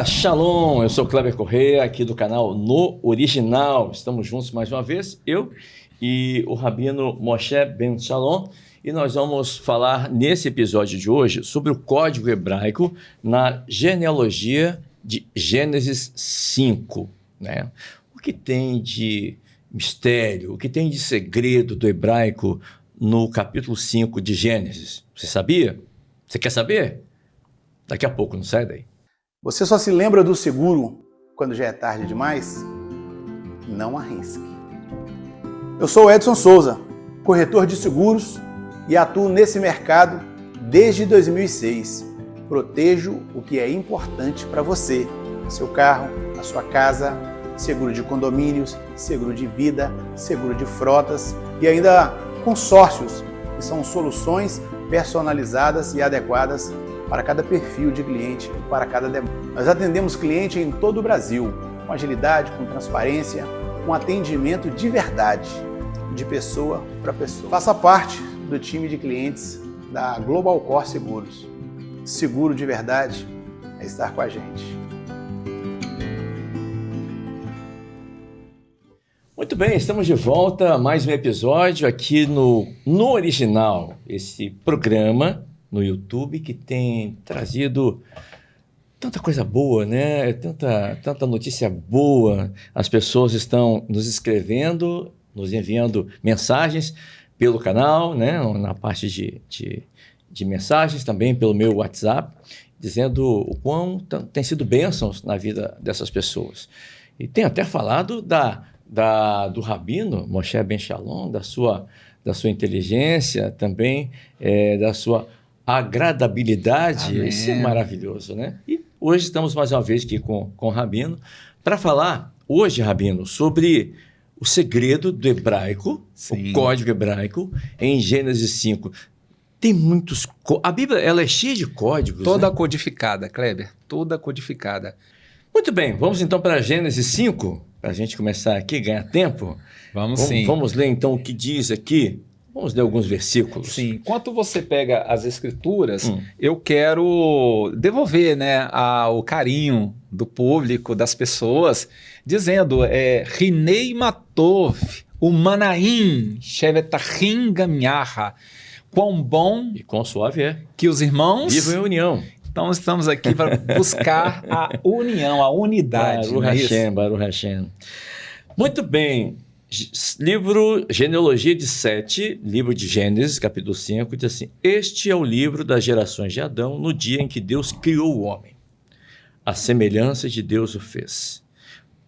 Shalom, eu sou Kleber Correia, aqui do canal No Original. Estamos juntos mais uma vez, eu e o Rabino Moshe Ben Shalom, e nós vamos falar nesse episódio de hoje sobre o código hebraico na genealogia de Gênesis 5, né? O que tem de mistério, o que tem de segredo do hebraico no capítulo 5 de Gênesis? Você sabia? Você quer saber? Daqui a pouco, não sai daí. Você só se lembra do seguro quando já é tarde demais? Não arrisque. Eu sou o Edson Souza, corretor de seguros e atuo nesse mercado desde 2006. Protejo o que é importante para você, seu carro, a sua casa, seguro de condomínios, seguro de vida, seguro de frotas e ainda consórcios, que são soluções personalizadas e adequadas para cada perfil de cliente, para cada demanda. Nós atendemos cliente em todo o Brasil, com agilidade, com transparência, com atendimento de verdade, de pessoa para pessoa. Faça parte do time de clientes da Global Core Seguros. Seguro de verdade é estar com a gente. Muito bem, estamos de volta a mais um episódio aqui no Original, esse programa no YouTube que tem trazido tanta coisa boa, né? Tanta notícia boa. As pessoas estão nos escrevendo, nos enviando mensagens pelo canal, né? Na parte de mensagens, também pelo meu WhatsApp, dizendo o quão tem sido bênçãos na vida dessas pessoas. E tem até falado do Rabino Moshe Ben Shalom, da sua inteligência, também da sua agradabilidade. Amém. Isso é maravilhoso, né? E hoje estamos mais uma vez aqui com o Rabino para falar hoje, Rabino, sobre o segredo do hebraico, Sim. O código hebraico em Gênesis 5. Tem muitos... A Bíblia, ela é cheia de códigos, toda, né? Codificada, Kleber, toda codificada. Muito bem, vamos então para Gênesis 5, para a gente começar aqui, ganhar tempo. Vamos ler então o que diz aqui. Vamos ler alguns versículos. Sim, enquanto você pega as escrituras, eu quero devolver, né, o carinho do público, das pessoas, dizendo, Rinei Matov, Umanaim, Shevetachim Gamyaha, quão bom e quão suave é que os irmãos vivam em união. Então estamos aqui para buscar a união, a unidade. Baruch Hashem. Muito bem. Livro Genealogia de Sete, livro de Gênesis, capítulo 5, diz assim: este é o livro das gerações de Adão no dia em que Deus criou o homem. A semelhança de Deus o fez.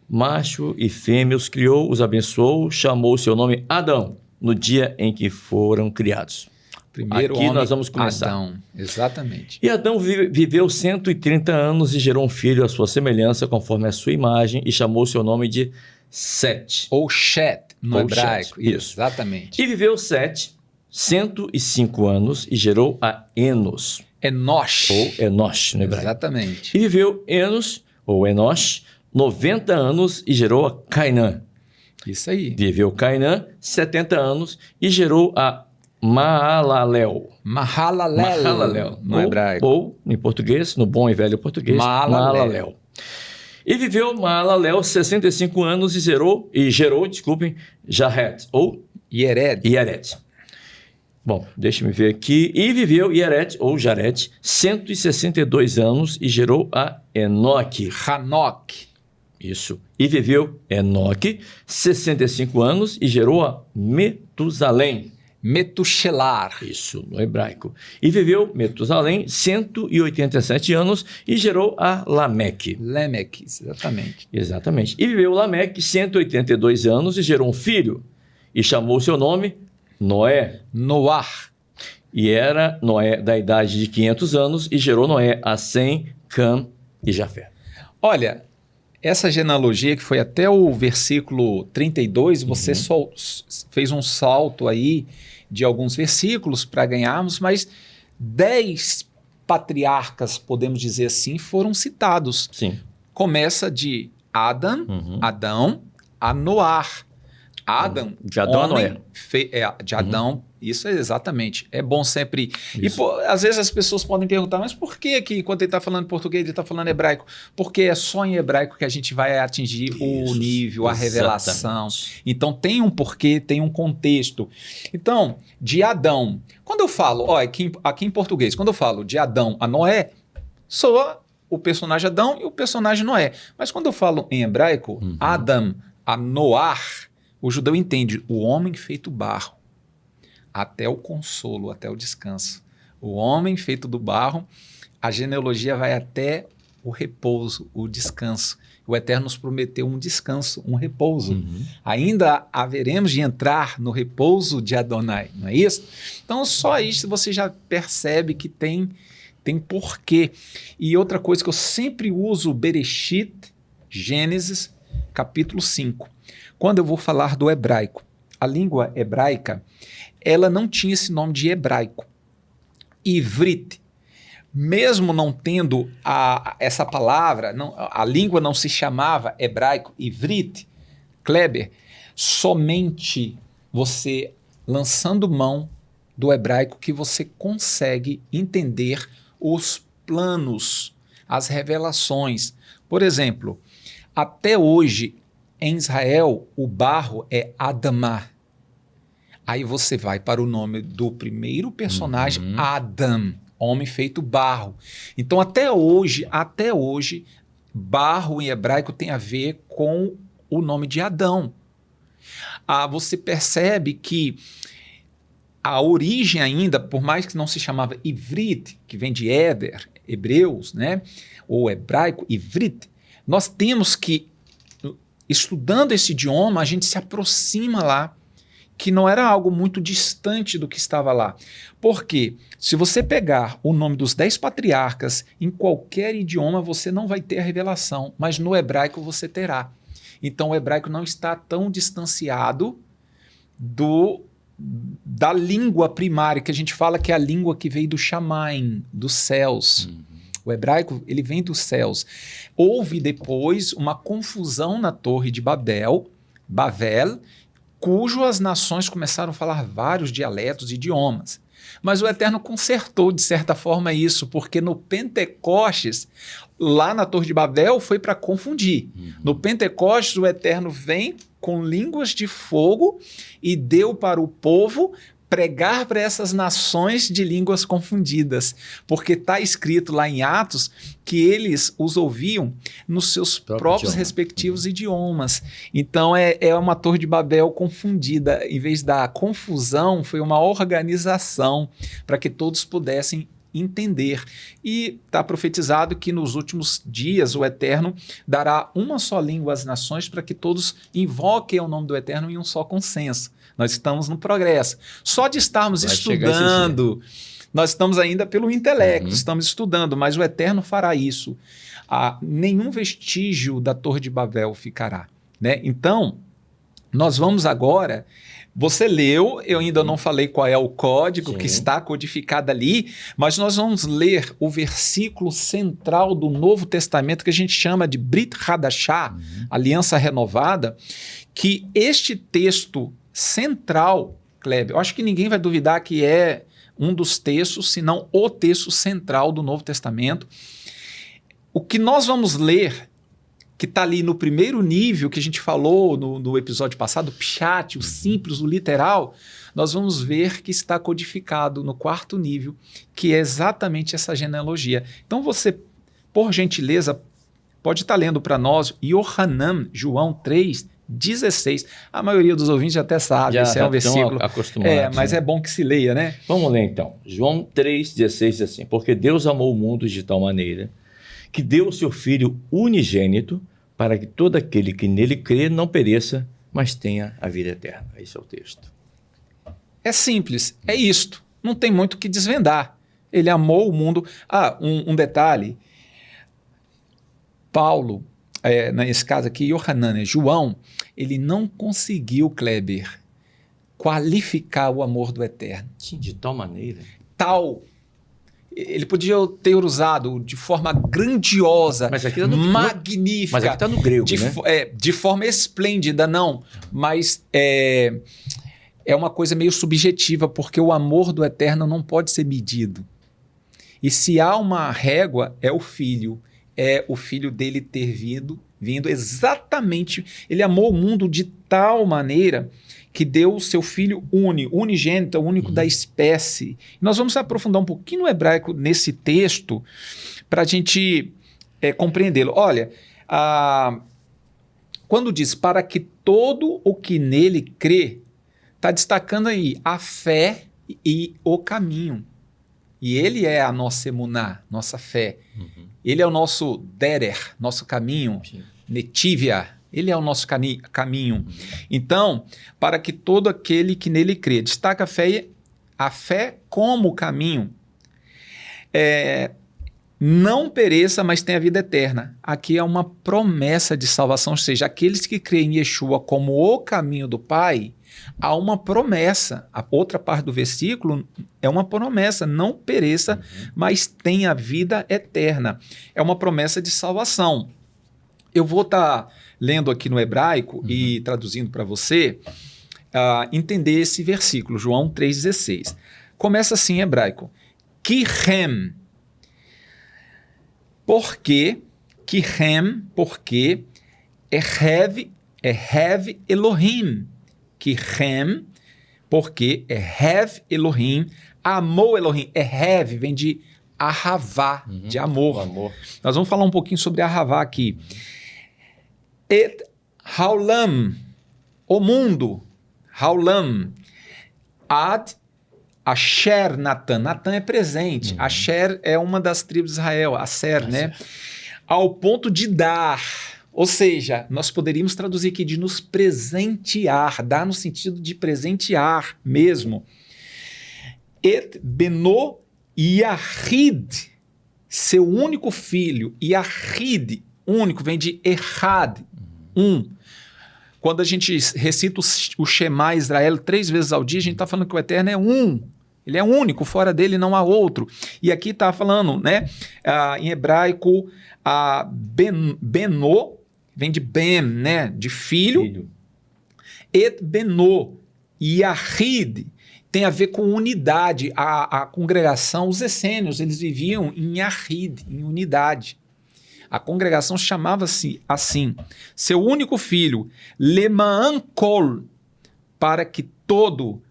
Macho e fêmea os criou, os abençoou, chamou seu nome Adão, no dia em que foram criados. Primeiro aqui homem, nós vamos começar. Adão, exatamente. E Adão viveu 130 anos e gerou um filho à sua semelhança, conforme a sua imagem, e chamou seu nome de Sete. Ou Shet, no hebraico. Isso. Exatamente. E viveu Sete 105 anos e gerou a Enos. Enosh. Ou Enosh, no hebraico. Exatamente. E viveu Enos, ou Enosh, 90 anos e gerou a Cainã. Isso aí. Viveu Cainã 70 anos e gerou a Mahalalel. Mahalalel, no hebraico. Ou, em português, no bom e velho português, Mahalalel. E viveu Mahalalel 65 anos e gerou, Jared, ou Yered. Bom, deixa-me ver aqui. E viveu Yered, ou Jared, 162 anos e gerou a Enoque. Hanok. Isso. E viveu Enoque 65 anos e gerou a Metusalém. Metushelar. Isso, no hebraico. E viveu Metusalém 187 anos e gerou a Lameque. Lameque, exatamente. Exatamente. E viveu Lameque 182 anos e gerou um filho. E chamou seu nome Noé. Noar. E era Noé da idade de 500 anos e gerou Noé a Sem, Cam e Jafé. Olha, essa genealogia que foi até o versículo 32, você só fez um salto aí de alguns versículos para ganharmos, mas 10 patriarcas, podemos dizer assim, foram citados. Sim. Começa de Adão a Noar. Adam, De Adão a Noé. De Adão, isso é exatamente. É bom sempre... E Isso. pô, às vezes as pessoas podem perguntar, mas por que enquanto ele está falando português, ele está falando hebraico? Porque é só em hebraico que a gente vai atingir o Isso, nível, a revelação. exatamente. Então tem um porquê, tem um contexto. Então, de Adão, quando eu falo, ó, aqui em português, quando eu falo de Adão a Noé, soa o personagem Adão e o personagem Noé. Mas quando eu falo em hebraico, Adam, a Noar, o judeu entende o homem feito barro, até o consolo, até o descanso. O homem feito do barro, a genealogia vai até o repouso, o descanso. O Eterno nos prometeu um descanso, um repouso. Ainda haveremos de entrar no repouso de Adonai, não é isso? Então, só isso você já percebe que tem porquê. E outra coisa que eu sempre uso, Bereshit, Gênesis, capítulo 5. Quando eu vou falar do hebraico, a língua hebraica, ela não tinha esse nome de hebraico. Ivrit, mesmo não tendo essa palavra, a língua não se chamava hebraico, Ivrit, Kleber, somente você lançando mão do hebraico que você consegue entender os planos, as revelações. Por exemplo, até hoje, em Israel, o barro é Adamá. Aí você vai para o nome do primeiro personagem, Adam, homem feito barro. Então, até hoje, barro em hebraico tem a ver com o nome de Adão. Você percebe que a origem ainda, por mais que não se chamava Ivrit, que vem de Éder, hebreus, né? Ou hebraico, Ivrit, nós temos que, estudando esse idioma, a gente se aproxima lá, que não era algo muito distante do que estava lá. Porque se você pegar o nome dos 10 patriarcas, em qualquer idioma você não vai ter a revelação, mas no hebraico você terá. Então o hebraico não está tão distanciado da língua primária, que a gente fala que é a língua que veio do Shamaim, dos céus. O hebraico, ele vem dos céus. Houve depois uma confusão na Torre de Babel, cujas nações começaram a falar vários dialetos e idiomas. Mas o Eterno consertou, de certa forma, isso, porque no Pentecostes, lá na Torre de Babel, foi para confundir. No Pentecostes, o Eterno vem com línguas de fogo e deu para o povo pregar para essas nações de línguas confundidas, porque está escrito lá em Atos que eles os ouviam nos seus próprios respectivos idiomas. Então é uma Torre de Babel confundida. Em vez da confusão, foi uma organização para que todos pudessem entender. E está profetizado que nos últimos dias o Eterno dará uma só língua às nações para que todos invoquem o nome do Eterno em um só consenso. Nós estamos no progresso. Só de estarmos estudando, nós estamos ainda pelo intelecto, estamos estudando, mas o Eterno fará isso. Nenhum vestígio da Torre de Babel ficará, né? Então, nós vamos agora... Você leu, eu ainda não falei qual é o código que está codificado ali, mas nós vamos ler o versículo central do Novo Testamento, que a gente chama de Brit Hadashah, Aliança Renovada, que este texto central, Kleber, eu acho que ninguém vai duvidar que é um dos textos, se não o texto central do Novo Testamento. O que nós vamos ler, que está ali no primeiro nível que a gente falou no episódio passado, o Pshat, o simples, o literal, nós vamos ver que está codificado no quarto nível, que é exatamente essa genealogia. Então você, por gentileza, pode estar lendo para nós Yohanan, João 3:16. A maioria dos ouvintes até sabe, esse é um versículo. Mas é bom que se leia, né? Vamos ler então. João 3:16 diz assim: porque Deus amou o mundo de tal maneira que deu o seu Filho unigênito para que todo aquele que nele crê não pereça, mas tenha a vida eterna. Esse é o texto. É simples, é isto. Não tem muito o que desvendar. Ele amou o mundo. Um detalhe. Paulo, nesse caso aqui, Yohanan, João, ele não conseguiu, Kleber, qualificar o amor do Eterno. Sim, de tal maneira. ele podia ter usado de forma grandiosa, Mas aqui tá no- magnífica. Mas aqui está no grego, de, né? de forma esplêndida, não. Mas é uma coisa meio subjetiva, porque o amor do Eterno não pode ser medido. E se há uma régua, é o filho dele ter vindo exatamente. Ele amou o mundo de tal maneira que deu o seu filho unigênito, único da espécie. Nós vamos aprofundar um pouquinho no hebraico nesse texto para a gente compreendê-lo. Olha, quando diz para que todo o que nele crê, está destacando aí a fé e o caminho. E ele é a nossa emuná, nossa fé. Ele é o nosso derer, nosso caminho, netivia. Ele é o nosso caminho. Então, para que todo aquele que nele crê, destaca a fé como caminho, não pereça, mas tenha vida eterna. Aqui é uma promessa de salvação, ou seja, aqueles que creem em Yeshua como o caminho do Pai, há uma promessa. A outra parte do versículo é uma promessa, não pereça, mas tenha vida eterna. É uma promessa de salvação. Eu vou estar lendo aqui no hebraico e traduzindo para você, entender esse versículo, João 3,16. Começa assim em hebraico. Kihem. Por quê? Kihem, porque Ehev Elohim. Kihem, porque Ehev Elohim, amou Elohim. Ehev vem de Ahavá, de amor. Amor. Nós vamos falar um pouquinho sobre Ahavá aqui. Et Haolam, o mundo, Haolam, Ad Asher Natan. Natan é presente. Asher é uma das tribos de Israel, Aser, né? Ao ponto de dar. Ou seja, nós poderíamos traduzir aqui de nos presentear, dar no sentido de presentear mesmo. Et Beno Yahid, seu único filho. Yahid, único, vem de Errad, um. Quando a gente recita o Shema Israel 3 vezes ao dia, a gente está falando que o Eterno é um. Ele é único, fora dele não há outro. E aqui está falando, né, em hebraico, Beno, vem de Ben, né, de filho. Et Beno, Yahid, tem a ver com unidade. A congregação, os essênios, eles viviam em Yahid, em unidade. A congregação chamava-se assim, seu único filho, Lemaan Kol, para que todo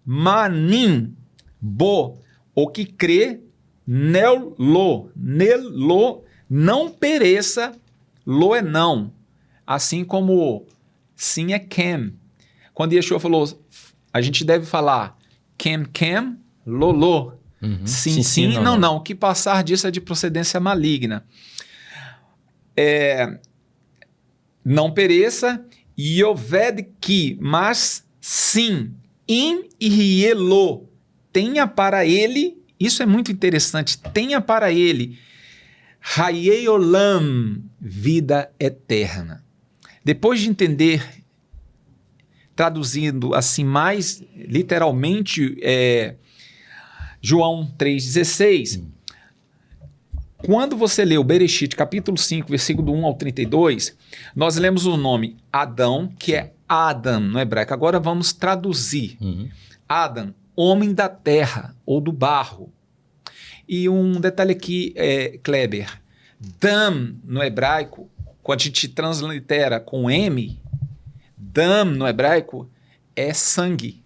Hamanim Bo, o que crê, nelo, não pereça, lo é não, assim como sim é kem. Quando Yeshua falou, a gente deve falar kem, lo. Sim, não. O que passar disso é de procedência maligna. Não pereça, Yoved ki, mas sim, im e rielo, tenha para ele, isso é muito interessante, tenha para ele, Hayei Olam, vida eterna. Depois de entender, traduzindo assim mais literalmente, João 3,16, quando você lê o Bereshit, capítulo 5, versículo 1 ao 32, nós lemos o nome Adão, que é Adam no hebraico. Agora vamos traduzir. Adam, homem da terra ou do barro. E um detalhe aqui, Kleber. Dam no hebraico, quando a gente translitera com M, Dam no hebraico é sangue.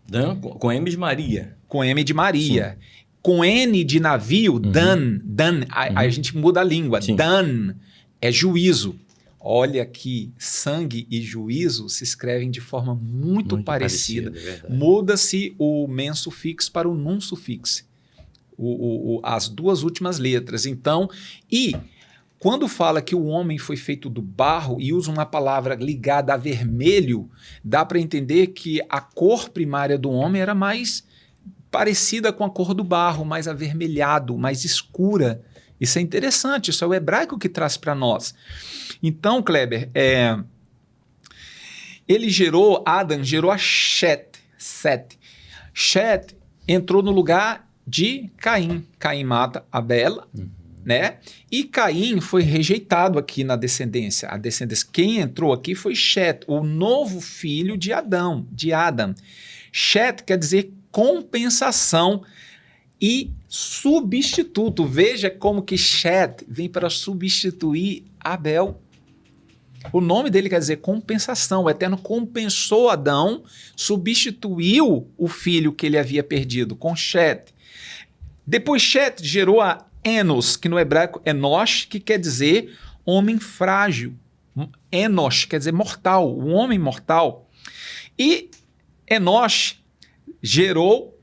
Dan, com M de Maria. Com M de Maria. Sim. Com N de navio, Dan. A gente muda a língua. Sim. Dan é juízo. Olha que sangue e juízo se escrevem de forma muito parecida. Muda-se o men sufixo para o nun sufixo. As duas últimas letras. Então, quando fala que o homem foi feito do barro e usa uma palavra ligada a vermelho, dá para entender que a cor primária do homem era mais parecida com a cor do barro, mais avermelhado, mais escura. Isso é interessante, isso é o hebraico que traz para nós. Então, Kleber, Adam gerou a Shet. Shet entrou no lugar de Caim. Caim mata Abel, né? E Caim foi rejeitado aqui na descendência. A descendência, quem entrou aqui foi Shet, o novo filho de Adão. Shet quer dizer compensação e substituto. Veja como que Shet vem para substituir Abel. O nome dele quer dizer compensação. O Eterno compensou Adão, substituiu o filho que ele havia perdido com Shet. Depois Shet gerou a Enos, que no hebraico é Enosh, que quer dizer homem frágil. Enosh quer dizer mortal, um homem mortal. E Enosh gerou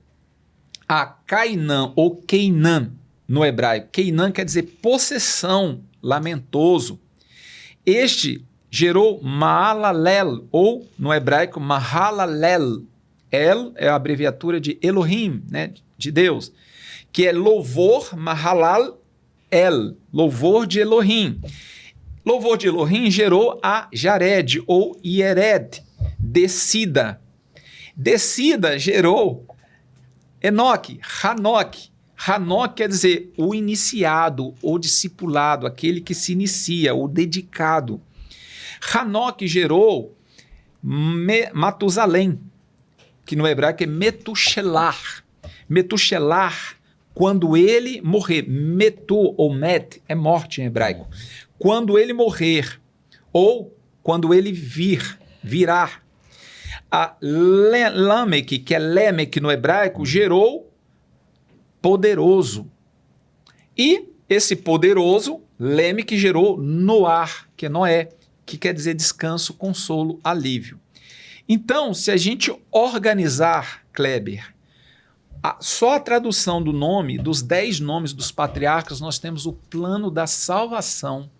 a Cainã, ou Queinã, no hebraico. Queinã quer dizer possessão, lamentoso. Este gerou Maalalel, ou no hebraico Mahalalel. El é a abreviatura de Elohim, né, de Deus, que é louvor, Mahalal El, louvor de Elohim. Louvor de Elohim gerou a Jared, ou Yered, descida. Descida gerou Enoque, Hanok. Hanok quer dizer o iniciado, o discipulado, aquele que se inicia, o dedicado. Hanok gerou Matusalém, que no hebraico é Metushelar. Metushelar, quando ele morrer, metu ou met é morte em hebraico. Quando ele morrer, ou quando ele virar. A Lameque, que é Lemeque no hebraico, gerou poderoso. E esse poderoso, Lemeque, gerou Noar, que é Noé, que quer dizer descanso, consolo, alívio. Então, se a gente organizar, Kleber, só a tradução do nome, dos 10 nomes dos patriarcas, nós temos o plano da salvação.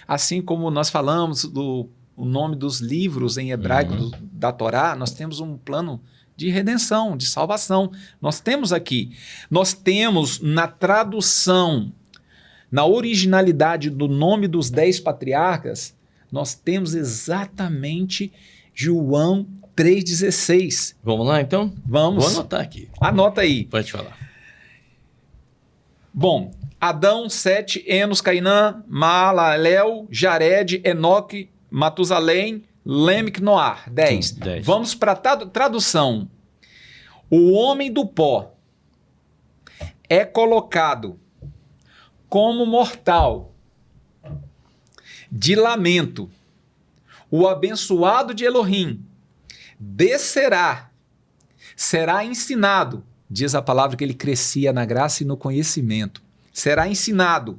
Assim como nós falamos o nome dos livros em hebraico da Torá, nós temos um plano de redenção, de salvação. Nós temos aqui. Nós temos na tradução, na originalidade do nome dos 10 patriarcas, nós temos exatamente João 3,16. Vamos lá, então? Vamos. Vou anotar aqui. Anota aí. Pode falar. Bom, Adão, Sete, Enos, Cainã, Maalalel, Jared, Enoque, Matusalém, Lemeque, Noar. 10. Sim, 10. Vamos para a tradução. O homem do pó é colocado como mortal, de lamento. O abençoado de Elohim descerá, será ensinado, diz a palavra que ele crescia na graça e no conhecimento, será ensinado,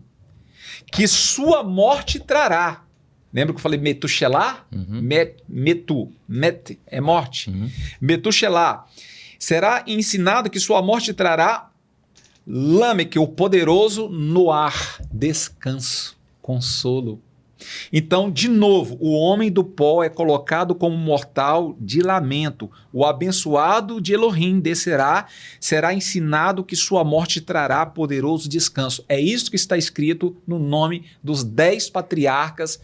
que sua morte trará. Lembra que eu falei Metushelá? Met é morte. Metushelá. Será ensinado que sua morte trará Lameque, o poderoso, Noar, descanso, consolo. Então, de novo, o homem do pó é colocado como mortal de lamento. O abençoado de Elohim descerá, será ensinado que sua morte trará poderoso descanso. É isso que está escrito no nome dos 10 patriarcas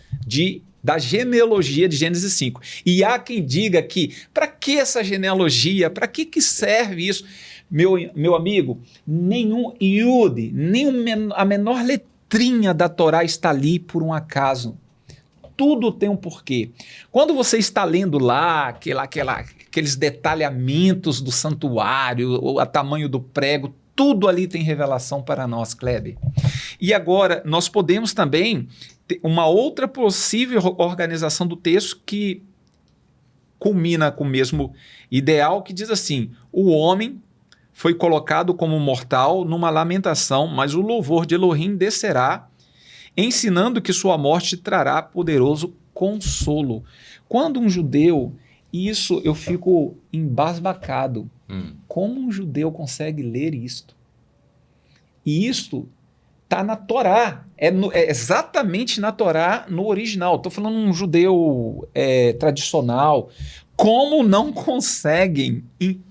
da genealogia de Gênesis 5. E há quem diga que, para que essa genealogia? Para que serve isso? Meu amigo, nenhum Yud, a menor letrinha da Torá está ali por um acaso. Tudo tem um porquê. Quando você está lendo lá aqueles detalhamentos do santuário, o tamanho do prego, tudo ali tem revelação para nós, Kleber. E agora, nós podemos também ter uma outra possível organização do texto que culmina com o mesmo ideal, que diz assim: o homem foi colocado como mortal numa lamentação, mas o louvor de Elohim descerá, ensinando que sua morte trará poderoso consolo. Quando um judeu, isso eu fico embasbacado. Como um judeu consegue ler isto? E isto está na Torá, é exatamente na Torá, no original. Estou falando um judeu tradicional. Como não conseguem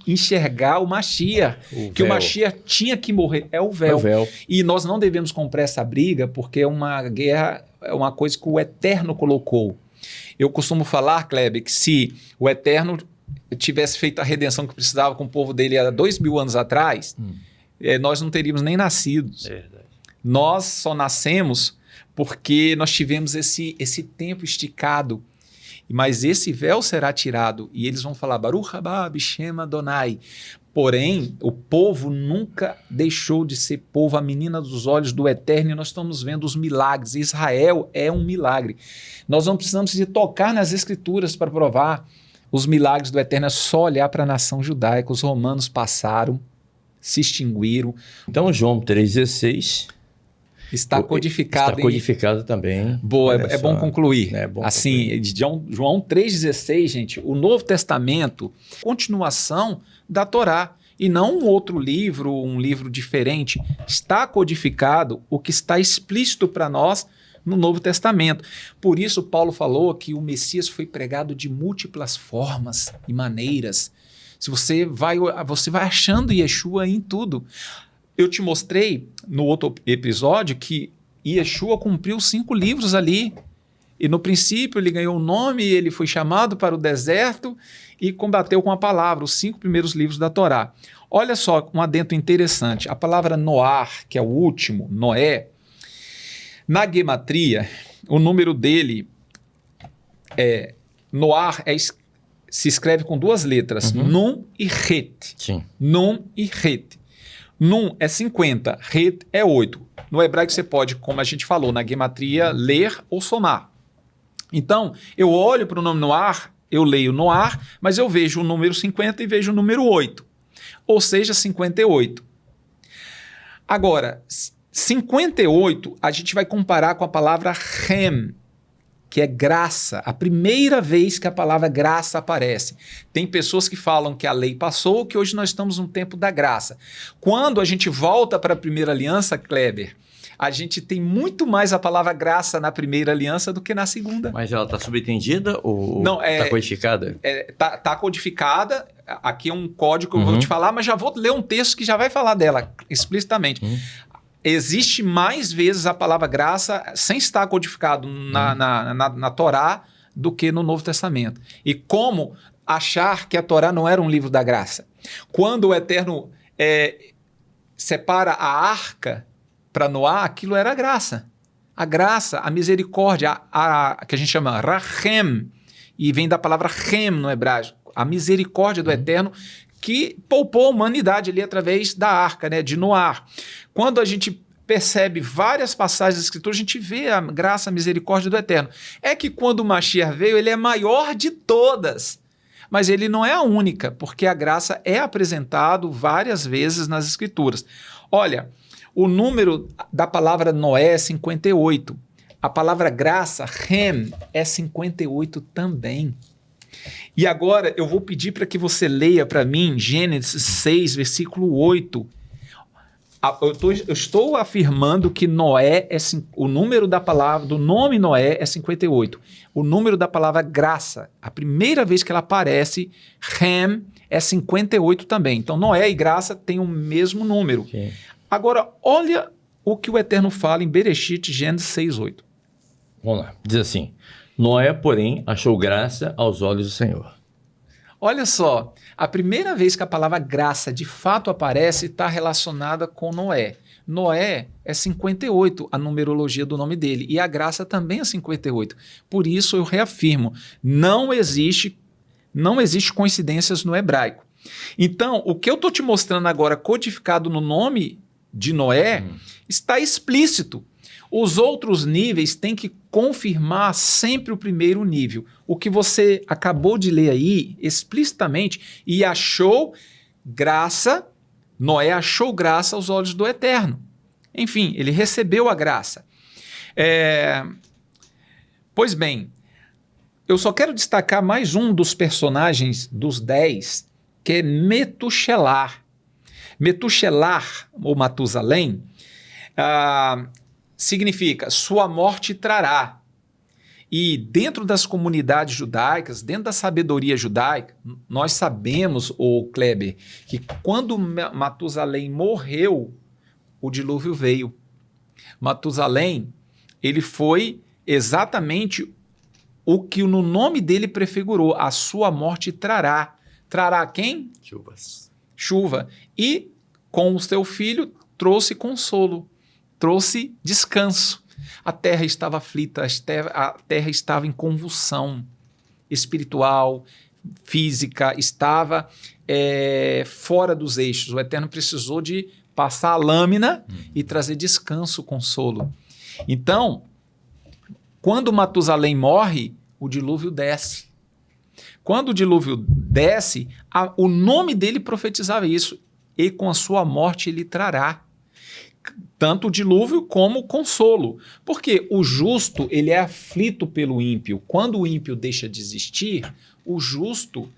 enxergar o Mashiach? Que o Mashiach tinha que morrer. É o véu. É o véu. E nós não devemos comprar essa briga, porque é uma guerra, é uma coisa que o Eterno colocou. Eu costumo falar, Kleber, que se o Eterno tivesse feito a redenção que precisava com o povo dele há 2000 anos atrás, nós não teríamos nem nascido. É verdade. Nós só nascemos porque nós tivemos esse tempo esticado. Mas esse véu será tirado e eles vão falar Baruch haba Bishem Adonai. Porém, o povo nunca deixou de ser povo, a menina dos olhos do Eterno, e nós estamos vendo os milagres. Israel é um milagre. Nós não precisamos de tocar nas Escrituras para provar os milagres do Eterno, é só olhar para a nação judaica. Os romanos passaram, se extinguiram. Então, João 3,16 está codificado. Está codificado também. Boa, é bom concluir. É bom assim, concluir. João 3,16, gente, o Novo Testamento, continuação da Torá, e não um outro livro, um livro diferente. Está codificado o que está explícito para nós no Novo Testamento. Por isso, Paulo falou que o Messias foi pregado de múltiplas formas e maneiras. Se você vai achando Yeshua em tudo. Eu te mostrei no outro episódio que Yeshua cumpriu 5 livros ali. E no princípio ele ganhou o nome, ele foi chamado para o deserto e combateu com a palavra, os 5 primeiros livros da Torá. Olha só, um adendo interessante. A palavra Noar, que é o último, Noé, na gematria, o número dele Noar se escreve com 2 letras, Nun e Het. Sim. Nun e Het. Nun é 50, Het é 8. No hebraico você pode, como a gente falou, na gematria, ler ou somar. Então, eu olho para o nome Noar, eu leio Noar, mas eu vejo o número 50 e vejo o número 8. Ou seja, 58. Agora, 58 a gente vai comparar com a palavra Hem, que é graça, a primeira vez que a palavra graça aparece. Tem pessoas que falam que a lei passou, que hoje nós estamos no tempo da graça. Quando a gente volta para a primeira aliança, Kleber, a gente tem muito mais a palavra graça na primeira aliança do que na segunda. Mas ela está subentendida ou não, está codificada? Está codificada, aqui é um código que eu vou te falar, mas já vou ler um texto que já vai falar dela explicitamente. Existe mais vezes a palavra graça sem estar codificado na Torá do que no Novo Testamento. E como achar que a Torá não era um livro da graça? Quando o Eterno separa a arca para Noá, aquilo era a graça. A graça, a misericórdia, que a gente chama Rahem, e vem da palavra Hem no hebraico, a misericórdia do Eterno que poupou a humanidade ali através da arca, né, de Noá. Quando a gente percebe várias passagens da Escritura, a gente vê a graça, a misericórdia do Eterno. É que quando o Mashiach veio, ele é maior de todas, mas ele não é a única, porque a graça é apresentado várias vezes nas Escrituras. Olha, o número da palavra Noé é 58. A palavra graça, Hem, é 58 também. E agora eu vou pedir para que você leia para mim Gênesis 6, versículo 8. Eu estou afirmando que Noé o número da palavra, do nome Noé é 58. O número da palavra graça, a primeira vez que ela aparece, Hem, é 58 também. Então Noé e graça têm o mesmo número. Okay. Agora, olha o que o Eterno fala em Bereshit, Gênesis 6, 8. Vamos lá. Diz assim: Noé, porém, achou graça aos olhos do Senhor. Olha só, a primeira vez que a palavra graça de fato aparece está relacionada com Noé. Noé é 58, a numerologia do nome dele, e a graça também é 58. Por isso eu reafirmo, não existe coincidências no hebraico. Então, o que eu estou te mostrando agora codificado no nome de Noé está explícito. Os outros níveis têm que confirmar sempre o primeiro nível. O que você acabou de ler aí explicitamente, e achou graça, Noé achou graça aos olhos do Eterno. Enfim, ele recebeu a graça. Pois bem, eu só quero destacar mais um dos personagens dos 10, que é Metushelar. Metushelar, ou Matusalém, significa sua morte trará. E dentro das comunidades judaicas, dentro da sabedoria judaica, nós sabemos, Kleber, que quando Matusalém morreu, o dilúvio veio. Matusalém, ele foi exatamente o que no nome dele prefigurou, a sua morte trará. Trará quem? Chuvas. Chuva. E com o seu filho, trouxe consolo, trouxe descanso. A terra estava aflita, a terra estava em convulsão espiritual, física, estava fora dos eixos. O Eterno precisou de passar a lâmina e trazer descanso, consolo. Então, quando Matusalém morre, o dilúvio desce. Quando o dilúvio desce, o nome dele profetizava isso. E com a sua morte ele trará tanto o dilúvio como o consolo. Porque o justo, ele é aflito pelo ímpio. Quando o ímpio deixa de existir, o justo,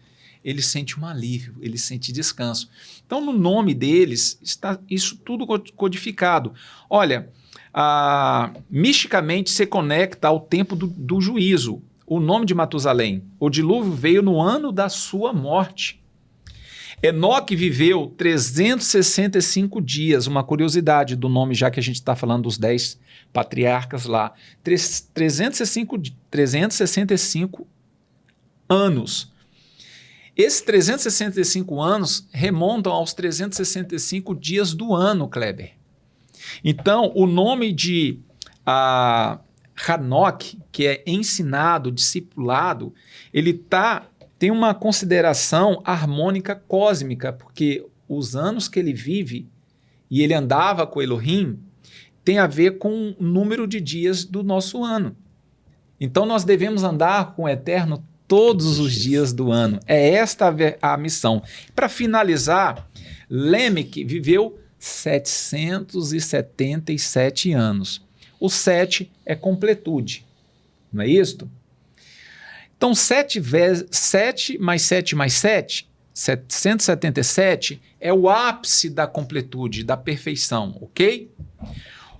ele sente um alívio, ele sente descanso. Então, no nome deles, está isso tudo codificado. Olha, misticamente se conecta ao tempo do juízo. O nome de Matusalém, o dilúvio veio no ano da sua morte. Enoque viveu 365 dias, uma curiosidade do nome, já que a gente está falando dos 10 patriarcas lá. 365 anos. Esses 365 anos remontam aos 365 dias do ano, Kleber. Então, o nome de Hanoque, que é ensinado, discipulado, ele tem uma consideração harmônica cósmica, porque os anos que ele vive e ele andava com Elohim tem a ver com o número de dias do nosso ano. Então, nós devemos andar com o Eterno todos os dias do ano. É esta a missão. Para finalizar, Lêmeque viveu 777 anos. O 7 é completude, não é isto? Então, 7 mais 7 mais 7, 777, é o ápice da completude, da perfeição, ok?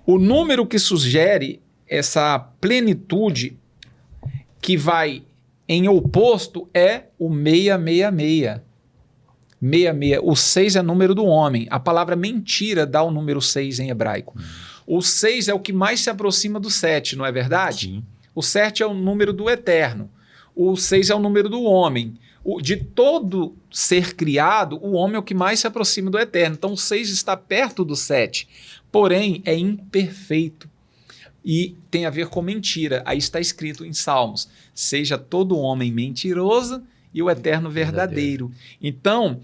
O número que sugere essa plenitude que vai em oposto é o 666. 66. O 6 é o número do homem. A palavra mentira dá o número 6 em hebraico. O 6 é o que mais se aproxima do 7, não é verdade? Sim. O 7 é o número do eterno. O 6 é o número do homem. De todo ser criado, o homem é o que mais se aproxima do eterno. Então, o 6 está perto do 7. Porém, é imperfeito. E tem a ver com mentira. Aí está escrito em Salmos: seja todo homem mentiroso e o eterno verdadeiro. Então,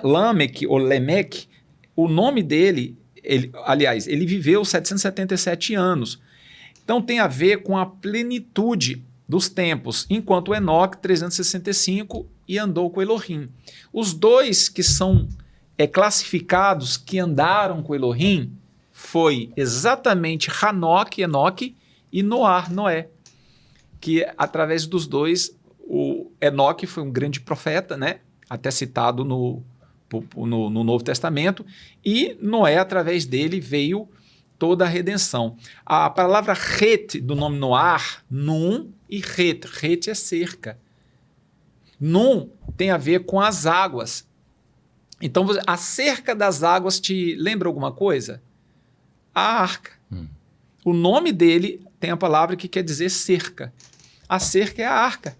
Lameque, ou Lemeque, o nome dele, ele viveu 777 anos. Então, tem a ver com a plenitude dos tempos, enquanto Enoque, 365, e andou com Elohim. Os dois que são classificados que andaram com Elohim foi exatamente Hanoque, Enoque, e Noé, que através dos dois, o Enoque foi um grande profeta, né? Até citado no Novo Testamento, e Noé, através dele, veio toda a redenção. A palavra Het, do nome Noar, Num, e Het. Het é cerca. Num tem a ver com as águas. Então, a cerca das águas te lembra alguma coisa? A arca. O nome dele tem a palavra que quer dizer cerca. A cerca é a arca.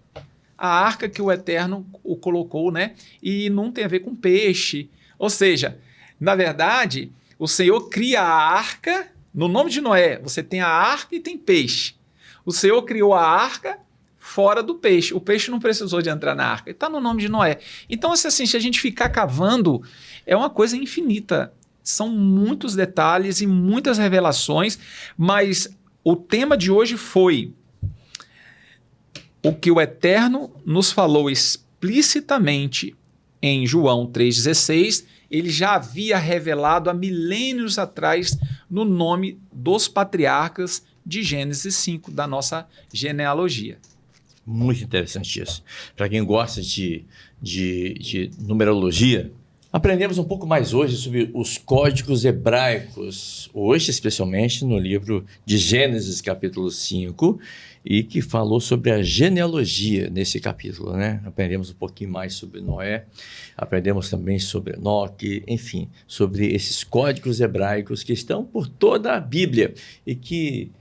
A arca que o Eterno o colocou, né? E não tem a ver com peixe. Ou seja, na verdade, o Senhor cria a arca. No nome de Noé, você tem a arca e tem peixe. O Senhor criou a arca fora do peixe. O peixe não precisou de entrar na arca. Está no nome de Noé. Então, assim, se a gente ficar cavando, é uma coisa infinita. São muitos detalhes e muitas revelações, mas o tema de hoje foi o que o Eterno nos falou explicitamente em João 3,16, ele já havia revelado há milênios atrás no nome dos patriarcas de Gênesis 5, da nossa genealogia. Muito interessante isso. Para quem gosta de numerologia, aprendemos um pouco mais hoje sobre os códigos hebraicos, hoje especialmente no livro de Gênesis, capítulo 5, e que falou sobre a genealogia nesse capítulo, né? Aprendemos um pouquinho mais sobre Noé, aprendemos também sobre Enoque, enfim, sobre esses códigos hebraicos que estão por toda a Bíblia e que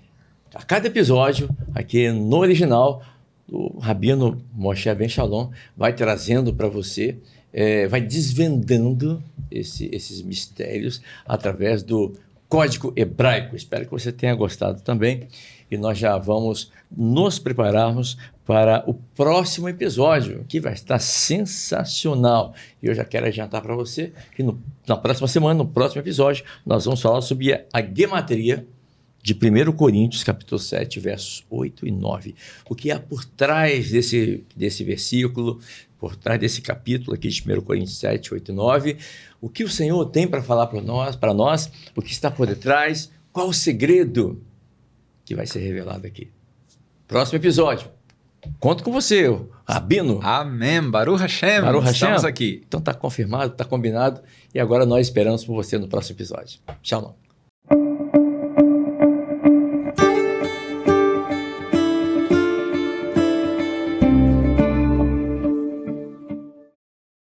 a cada episódio, aqui no original, o Rabino Moshe Ben Shalom vai trazendo para você, vai desvendando esses mistérios através do Código Hebraico. Espero que você tenha gostado também. E nós já vamos nos prepararmos para o próximo episódio, que vai estar sensacional. E eu já quero adiantar para você que na próxima semana, no próximo episódio, nós vamos falar sobre a gematria de 1 Coríntios, capítulo 7, versos 8 e 9. O que há por trás desse versículo, por trás desse capítulo aqui de 1 Coríntios 7, 8 e 9, o que o Senhor tem para falar para nós, o que está por detrás, qual o segredo que vai ser revelado aqui. Próximo episódio. Conto com você, Rabino. Amém. Baruch Hashem. Baruch Hashem. Estamos aqui. Então está confirmado, está combinado. E agora nós esperamos por você no próximo episódio. Shalom.